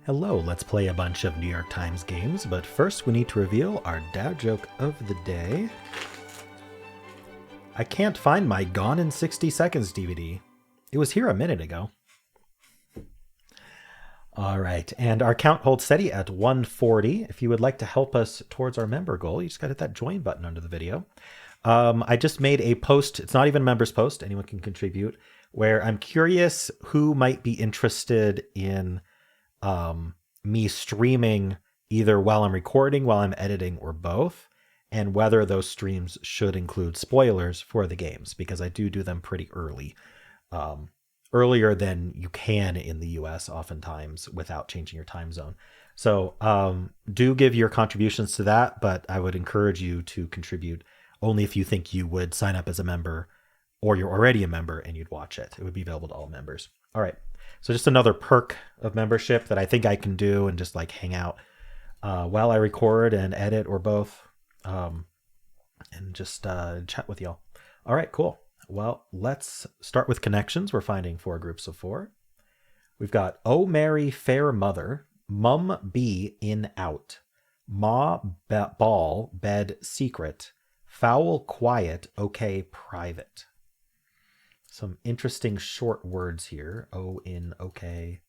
Hello, let's play a bunch of New York Times games, but first we need to reveal our dad joke of the day. I can't find my Gone in 60 Seconds DVD. It was here a minute ago. All right, and our count holds steady at 140. If you would like to help us towards our member goal, you just got to hit that join button under the video. I just made a post. It's not even a members post. Anyone can contribute, where I'm curious who might be interested in me streaming either while I'm recording, while I'm editing, or both, and whether those streams should include spoilers for the games, because I do them pretty early, earlier than you can in the US oftentimes without changing your time zone. So do give your contributions to that, but I would encourage you to contribute only if you think you would sign up as a member or you're already a member and you'd watch it. It would be available to all members. All right. So just another perk of membership that I think I can do and just like hang out while I record and edit or both, and just chat with y'all. All right, cool. Well, let's start with connections. We're finding 4 groups of 4. We've got Oh Mary Fair Mother, Mum B in Out, Ma Ball Bed Secret, Foul Quiet Okay Private. Some interesting short words here. Oh, in, okay,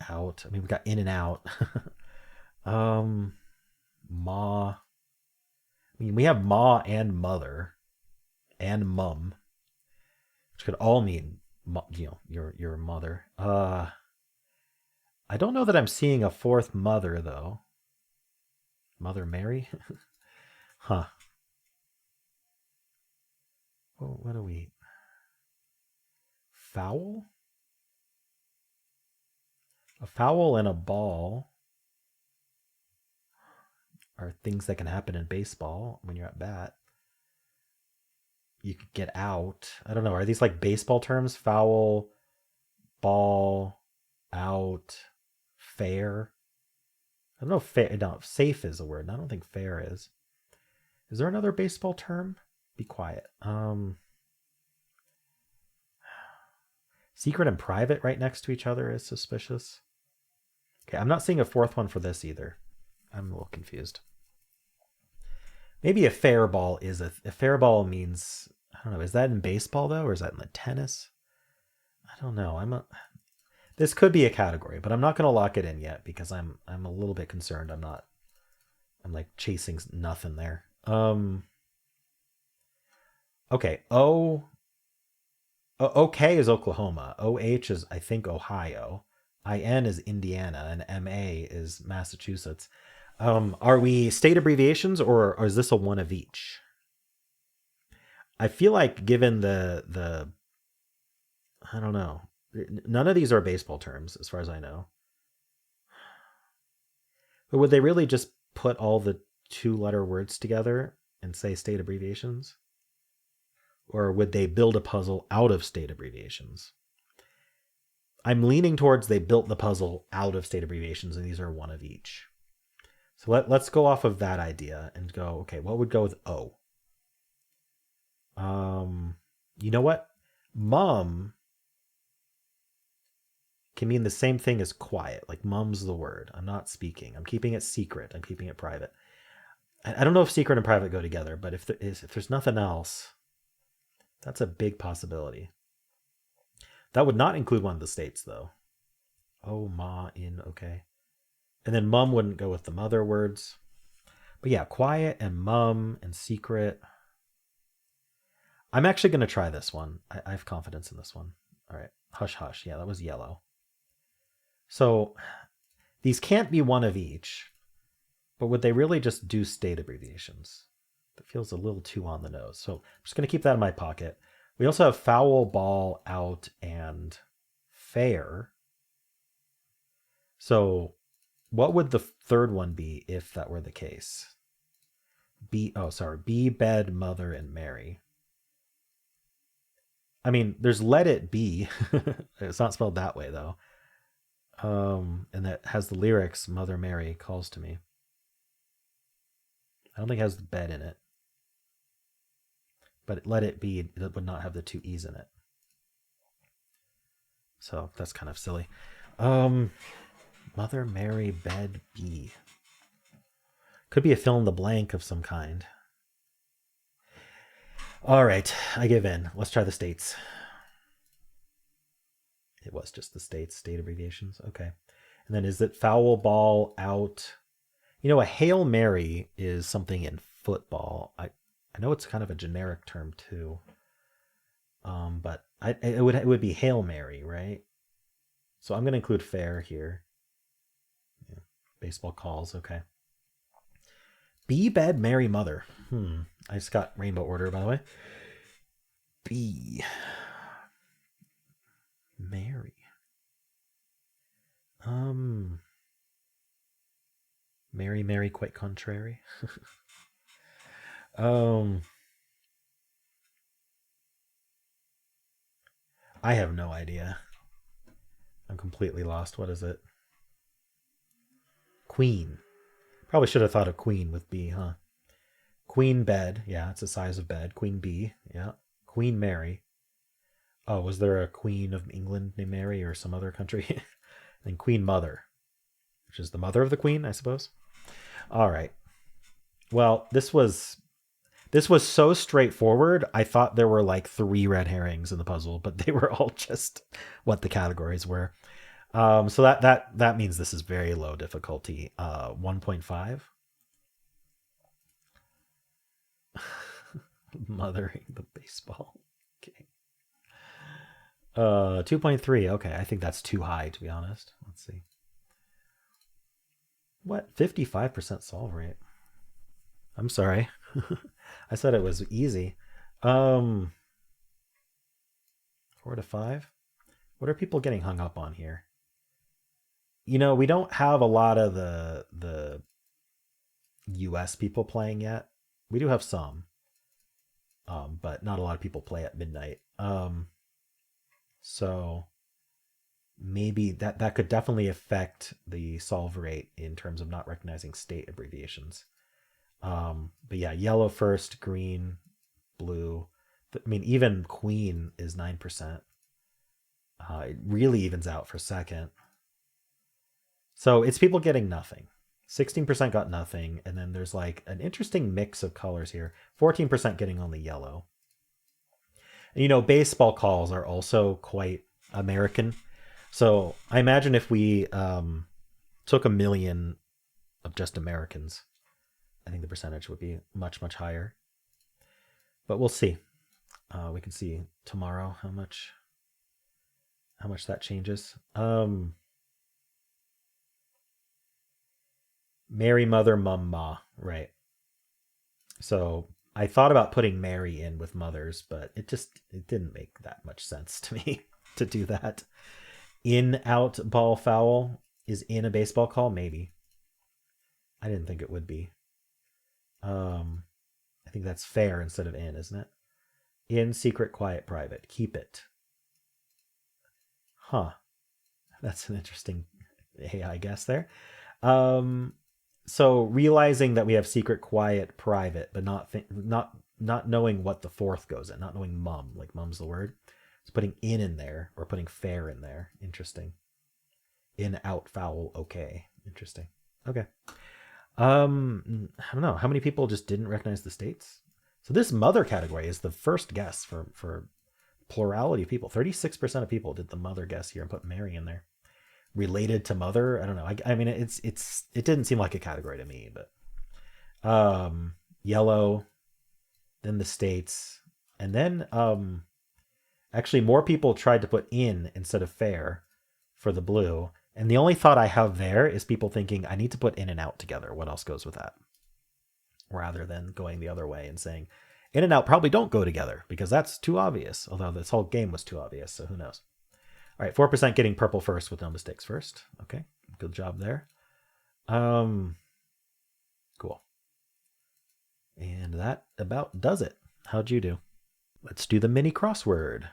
out. I mean, we got in and out. Ma. I mean, we have ma and mother and mum, which could all mean, your mother. I don't know that I'm seeing a 4th mother though. Mother Mary? Huh. Well, what do we? Foul? A foul and a ball are things that can happen in baseball when you're at bat. You could get out. I don't know. Are these like baseball terms? Foul, ball, out, fair. I don't know if fair. No, safe is a word. I don't think fair is. Is there another baseball term? Be quiet. Secret and private right next to each other is suspicious. Okay, I'm not seeing a 4th one for this either. I'm a little confused. Maybe a fair ball is a fair ball means, I don't know, is that in baseball though, or is that in the tennis? I don't know. This could be a category, but I'm not going to lock it in yet because I'm a little bit concerned. I'm like chasing nothing there. Okay. OK is Oklahoma. OH is, I think, Ohio. IN is Indiana, and MA is Massachusetts. Are we state abbreviations, or is this a one of each? I feel like given the I don't know. None of these are baseball terms, as far as I know. But would they really just put all the 2-letter words together and say state abbreviations? Or would they build a puzzle out of state abbreviations? I'm leaning towards they built the puzzle out of state abbreviations, and these are one of each. So let's go off of that idea and go, okay, what would go with O? You know what? Mum can mean the same thing as quiet. Like mum's the word. I'm not speaking. I'm keeping it secret. I'm keeping it private. I don't know if secret and private go together, but if there's nothing else, that's a big possibility. That would not include one of the states, though. Oh, ma, in, okay. And then mum wouldn't go with the mother words. But yeah, quiet and mum and secret. I'm actually going to try this one. I have confidence in this one. All right. Hush, hush. Yeah, that was yellow. So these can't be one of each, but would they really just do state abbreviations? That feels a little too on the nose. So I'm just going to keep that in my pocket. We also have foul, ball, out, and fair. So what would the 3rd one be if that were the case? B, bed, mother, and Mary. I mean, there's let it be. It's not spelled that way, though. And that has the lyrics, Mother Mary calls to me. I don't think it has the bed in it. But let it be, it would not have the 2 E's in it. So that's kind of silly. Mother Mary bed B. Could be a fill in the blank of some kind. All right, I give in. Let's try the states. It was just the states, state abbreviations. Okay. And then is it foul ball out? You know, a Hail Mary is something in football. I know it's kind of a generic term too. But it would be Hail Mary, right? So I'm going to include fair here. Yeah. Baseball calls, okay. B bed Mary mother. I just got rainbow order, by the way. B Mary. Mary, quite contrary. I have no idea. I'm completely lost. What is it? Queen. Probably should have thought of queen with B, huh? Queen bed. Yeah, it's the size of bed. Queen B. Yeah. Queen Mary. Oh, was there a queen of England named Mary or some other country? And Queen Mother, which is the mother of the queen, I suppose. All right. Well, this was so straightforward. I thought there were like 3 red herrings in the puzzle, but they were all just what the categories were. So that means this is very low difficulty. 1.5. Mothering the baseball. Okay. 2.3. Okay, I think that's too high, to be honest. Let's see. What? 55% solve rate. I'm sorry. I said it was easy. 4 to 5. What are people getting hung up on here? You know, we don't have a lot of the US people playing yet. We do have some. But not a lot of people play at midnight. So maybe that could definitely affect the solve rate in terms of not recognizing state abbreviations. But yeah, yellow first, green, blue. I mean, even queen is 9%. It really evens out for second. So it's people getting nothing. 16% got nothing, and then there's like an interesting mix of colors here. 14% getting only yellow. And you know, baseball calls are also quite American. So I imagine if we took 1 million of just Americans, I think the percentage would be much, much higher. But we'll see. We can see tomorrow how much that changes. Mary, mother, mum, ma, right? So I thought about putting Mary in with mothers, but it didn't make that much sense to me to do that. In, out, ball, foul is in a baseball call, maybe. I didn't think it would be. I think that's fair instead of in, isn't it? In, secret, quiet, private. Keep it. Huh. That's an interesting AI guess there. So realizing that we have secret, quiet, private, but not knowing what the fourth goes in, not knowing mum, like mum's the word. So putting in there or putting fair in there. Interesting. In, out, foul, okay. Interesting. Okay. I don't know. How many people just didn't recognize the states? So this mother category is the first guess for plurality of people. 36% of people did the mother guess here and put Mary in there. Related to mother, I don't know. I mean, it didn't seem like a category to me, but yellow, then the states, and then actually more people tried to put in instead of fair for the blue. And the only thought I have there is people thinking I need to put in and out together. What else goes with that? Rather than going the other way and saying in and out probably don't go together because that's too obvious. Although this whole game was too obvious, so who knows? All right, 4% getting purple first with no mistakes first. Okay, good job there. Cool. And that about does it. How'd you do? Let's do the mini crossword.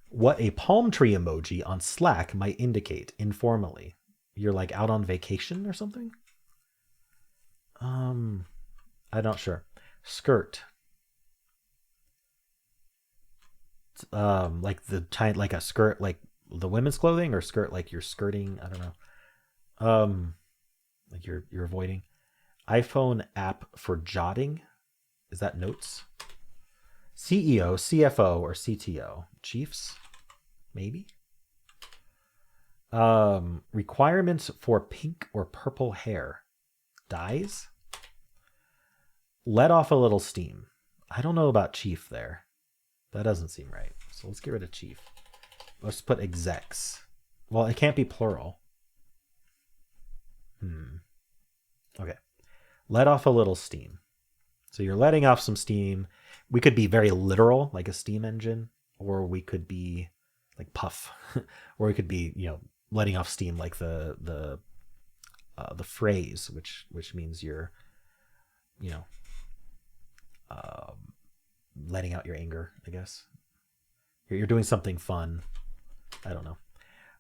What a palm tree emoji on Slack might indicate informally. You're like out on vacation or something? I'm not sure. Skirt. Like the like a skirt, like the women's clothing, or skirt like you're skirting. I don't know. Like you're avoiding. iPhone app for jotting. Is that notes? CEO, CFO, or CTO? Chiefs? Maybe? Requirements for pink or purple hair. Dyes? Let off a little steam. I don't know about chief there. That doesn't seem right. So let's get rid of chief. Let's put execs. Well, it can't be plural. Okay. Let off a little steam. So you're letting off some steam. We could be very literal, like a steam engine, or we could be like puff, or we could be, letting off steam like the phrase, which means you're, you know, letting out your anger, I guess. You're doing something fun. I don't know.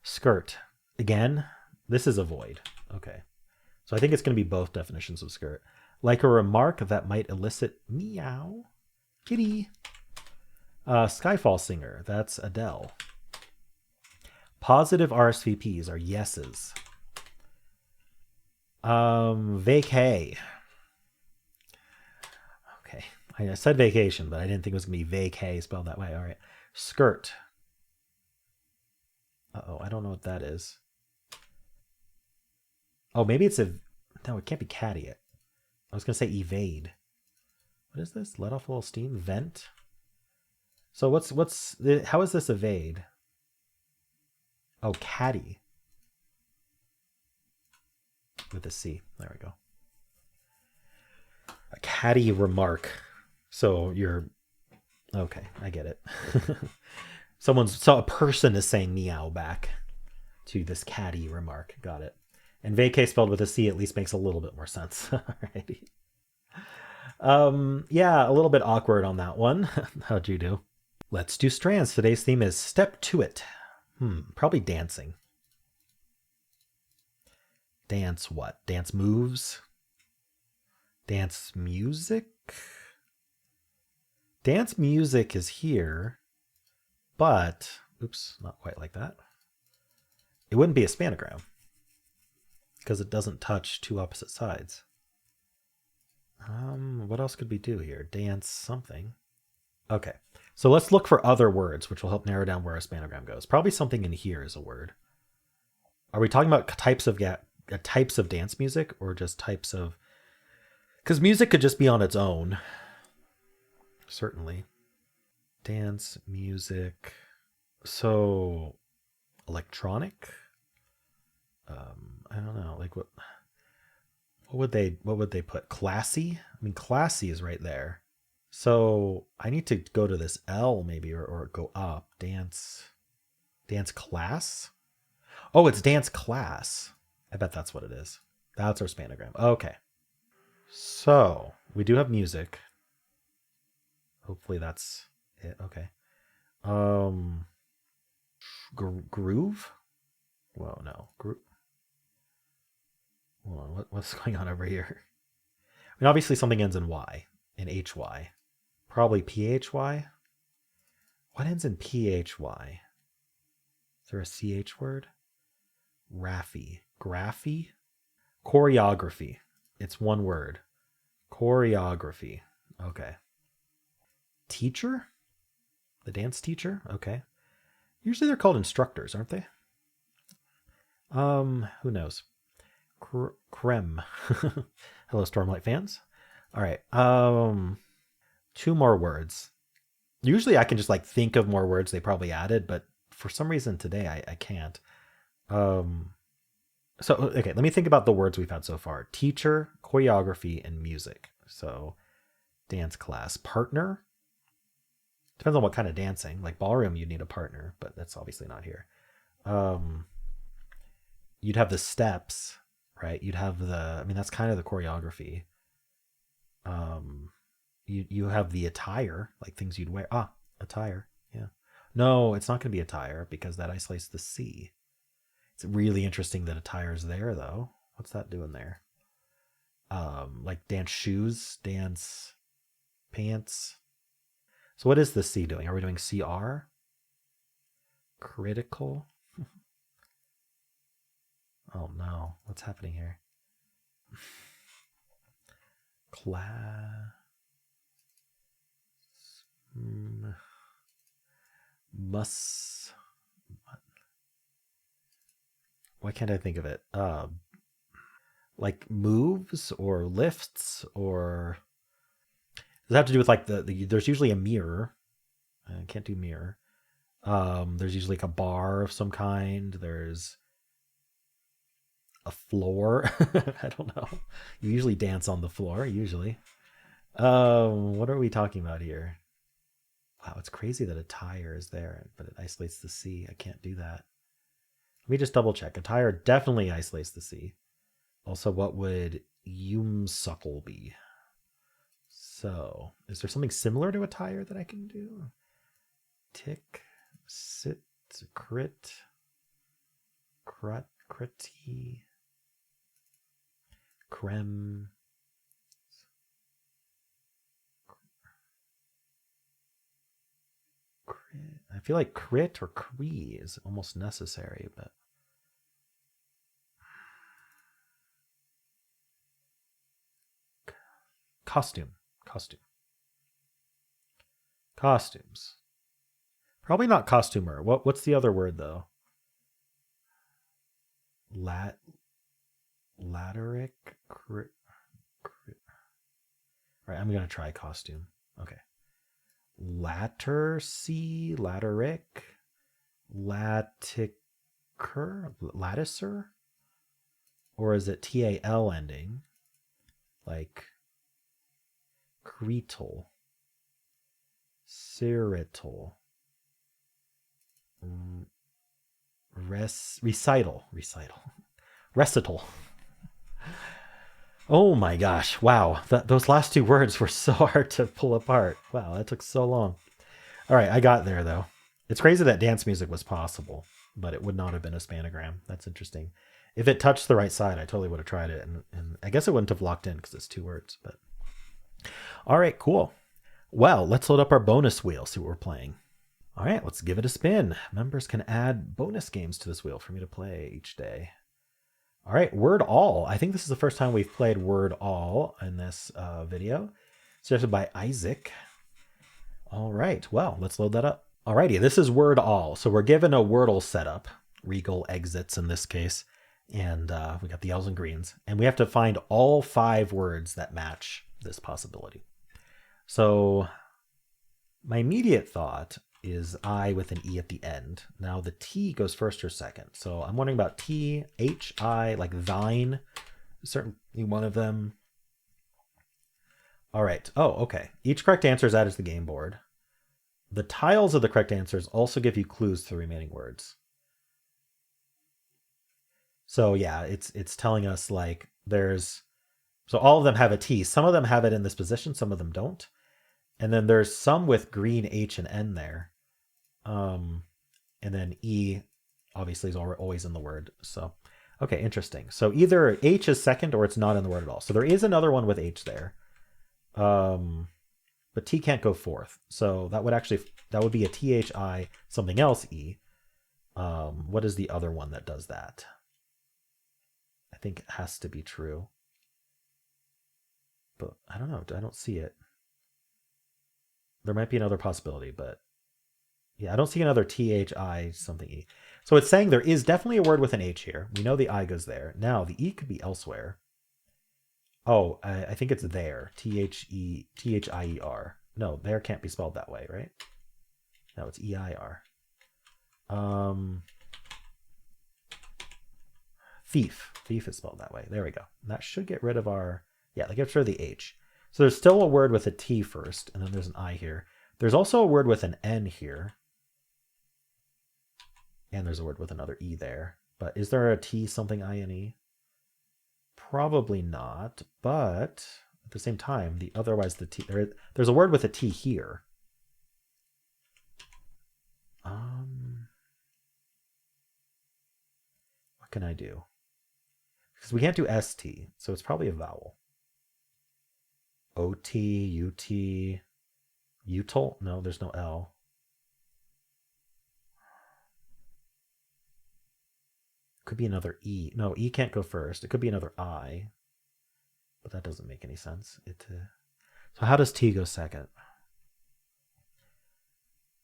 Skirt. Again, this is avoid. Okay. So I think it's going to be both definitions of skirt. Like a remark that might elicit meow. Kitty. Skyfall singer. That's Adele. Positive RSVPs are yeses. Vacay. Okay. I said vacation, but I didn't think it was going to be vacay spelled that way. All right. Skirt. Uh-oh, I don't know what that is. Oh, maybe it's no, it can't be catty it. I was going to say evade. What is this? Let off a little steam? Vent? So how is this evade? Oh, catty. With a C. There we go. A catty remark. So you're... Okay, I get it. So a person is saying meow back to this catty remark. Got it. And vacay spelled with a C at least makes a little bit more sense. Alrighty. Yeah, a little bit awkward on that one. How'd you do? Let's do strands. Today's theme is step to it. Probably dancing. Dance what? Dance moves? Dance music? Dance music is here, but, oops, not quite like that. It wouldn't be a spanogram because it doesn't touch two opposite sides. What else could we do here? Dance something. Okay, so let's look for other words, which will help narrow down where a spanogram goes. Probably something in here is a word. Are we talking about types of dance music or just types of... Because music could just be on its own. Certainly. Dance, music. So, electronic? I don't know. Like what would they put? Classy? I mean, classy is right there. So I need to go to this L maybe, or go up. Dance class? Oh, it's dance class. I bet that's what it is. That's our spanogram. Okay. So we do have music. Hopefully that's it. Okay. Groove? Whoa, no. Hold on, what's going on over here? I mean, obviously something ends in Y, in HY. Probably PHY? What ends in PHY? Is there a CH word? Raffy. Graphy? Choreography. It's one word. Choreography. Okay. Teacher? The dance teacher? Okay. Usually they're called instructors, aren't they? Who knows? Creme. Hello, Stormlight fans. All right. Two more words. Usually I can just like think of more words they probably added, but for some reason today I can't. So, okay, let me think about the words we've had so far. Teacher, choreography, and music. So, dance class. Partner. Depends on what kind of dancing. Like ballroom, you'd need a partner, but that's obviously not here. You'd have the steps, right? You'd have that's kind of the choreography. You have the attire, like things you'd wear. Attire. Yeah. No, it's not going to be attire because that isolates the C. It's really interesting that attire's there though. What's that doing there? Like dance shoes, dance pants. So what is the C doing? Are we doing CR? Critical? Oh no, what's happening here? Class. Must. Why can't I think of it? Like moves or lifts, or does it have to do with like there's usually a mirror. I can't do mirror. There's usually like a bar of some kind. There's a floor. I don't know. You usually dance on the floor, usually. What are we talking about here? Wow, it's crazy that a tire is there, but it isolates the C. I can't do that. Let me just double check. A tire definitely isolates the C. Also, what would Yumsuckle be? So, is there something similar to a tire that I can do? Tick, sit, crit, critty, creme. Crit. I feel like crit or cree is almost necessary, but costume, costumes. Probably not costumer. What's the other word though? Lateric. All right, I'm gonna try costume. Okay. Latticer, laticer, latticer, or is it tal ending? Like cretal, cerital, recital, recital. Oh my gosh! Wow, those last two words were so hard to pull apart. Wow, that took so long. All right, I got there though. It's crazy that dance music was possible, but it would not have been a spanogram. That's interesting. If it touched the right side, I totally would have tried it, and I guess it wouldn't have locked in because it's two words. But all right, cool. Well, let's load up our bonus wheel, see what we're playing. All right, let's give it a spin. Members can add bonus games to this wheel for me to play each day. All right, Word All. I think this is the first time we've played Word All in this video. Suggested by Isaac. All right, well, let's load that up. Alrighty, this is Word All. So we're given a Wordle setup, Regal exits in this case, and we got the yellows and greens, and we have to find all 5 words that match this possibility. So my immediate thought is I with an E at the end. Now the T goes first or second. So I'm wondering about T, H, I, like thine, certainly one of them. All right. Oh, okay. Each correct answer is added to the game board. The tiles of the correct answers also give you clues to the remaining words. So yeah, it's telling us like so all of them have a T. Some of them have it in this position, some of them don't. And then there's some with green H and N there. And then E obviously is always in the word. So okay, interesting. So either H is second or it's not in the word at all. So there is another one with H there. But T can't go fourth. So that would be a THI something else E. What is the other one that does that? I think it has to be true. But I don't know. I don't see it. There might be another possibility, but yeah, I don't see another THI something E. So it's saying there is definitely a word with an H here. We know the I goes there. Now the E could be elsewhere. Oh, I think it's there. THIER. No, there can't be spelled that way, right? No, it's EIR. Thief. Thief is spelled that way. There we go. And that should get rid of our... Yeah, that gets rid of the H. So there's still a word with a T first, and then there's an I here. There's also a word with an N here. And there's a word with another E there. But is there a T something I-N-E? Probably not, but at the same time, otherwise the T... There's a word with a T here. What can I do? Because we can't do ST, so it's probably a vowel. OT, UT, util? No, there's no L. could be another E. No, E can't go first. It could be another I, but that doesn't make any sense. So how does T go second?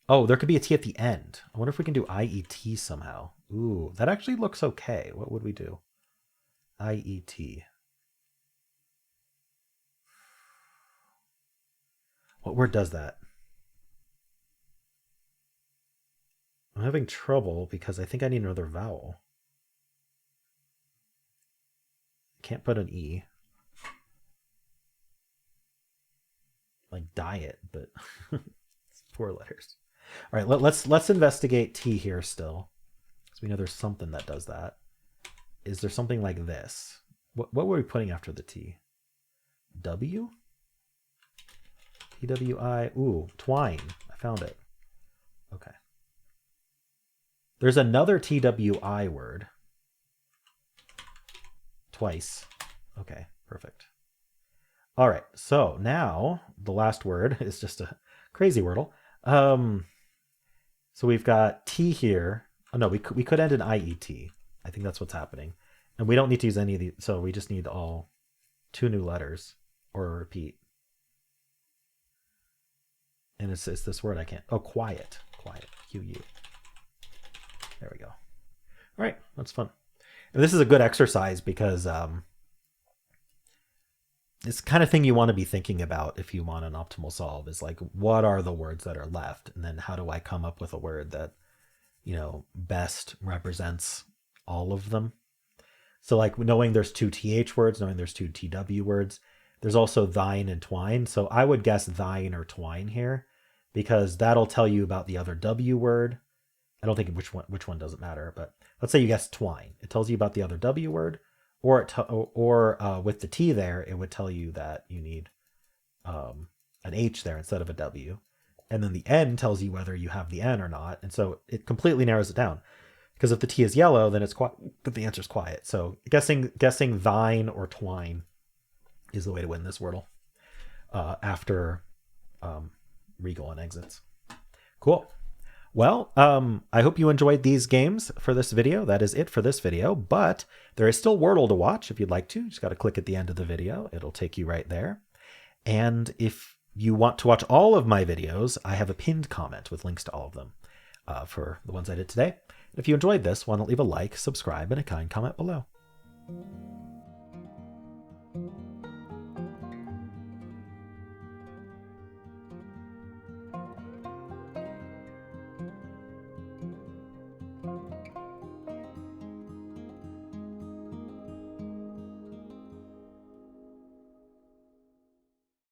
Oh, there could be a T at the end. I wonder if we can do IET somehow. Ooh, that actually looks okay. What would we do? IET. What word does that? I'm having trouble because I think I need another vowel. Can't put an E. Like diet, but it's 4 letters. All right, let's investigate T here still. Because we know there's something that does that. Is there something like this? What were we putting after the T? W? TWI. Ooh, twine. I found it. Okay. There's another TWI word. Twice. Okay, perfect. All right, so now the last word is just a crazy wordle. So we've got T here. Oh no, we could end in IET. I think that's what's happening. And we don't need to use any of these, so we just need all 2 new letters or a repeat. And it's this word I can't. Oh, quiet. Quiet. QU. There we go. All right, that's fun. And this is a good exercise because it's the kind of thing you want to be thinking about if you want an optimal solve is like, what are the words that are left? And then how do I come up with a word that, best represents all of them? So like knowing there's 2 TH words, knowing there's 2 TW words, there's also thine and twine. So I would guess thine or twine here because that'll tell you about the other W word. I don't think which one doesn't matter, but let's say you guess twine. It tells you about the other W word, or with the T there, it would tell you that you need an H there instead of a W. And then the N tells you whether you have the N or not. And so it completely narrows it down. Because if the T is yellow, then it's quiet, but the answer is quiet. So guessing thine or twine is the way to win this Wordle after Regal and exits. Cool. Well, I hope you enjoyed these games for this video. That is it for this video, but there is still Wordle to watch if you'd like to. You just got to click at the end of the video. It'll take you right there. And if you want to watch all of my videos, I have a pinned comment with links to all of them for the ones I did today. And if you enjoyed this, why not leave a like, subscribe, and a kind comment below.